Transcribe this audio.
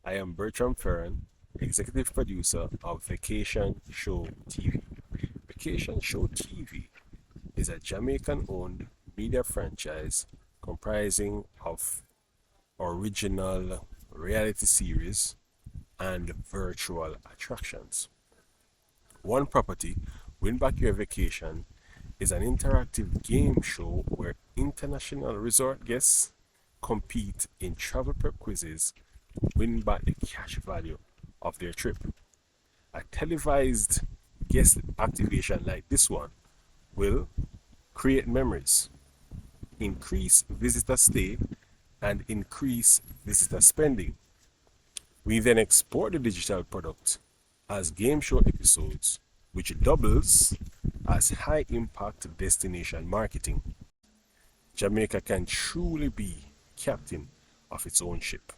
I am Bertram Ferron, executive producer of Vacation Show TV. Vacation Show TV is a Jamaican-owned media franchise comprising of original reality series and virtual attractions. One property, Win Back Your Vacation, is an interactive game show where international resort guests compete in travel prep quizzes to win back the cash value of their trip. A televised guest activation like this one will create memories, increase visitor stay, and increase visitor spending. We then export the digital product as game show episodes, which doubles as high impact destination marketing. Jamaica can truly be captain of its own ship.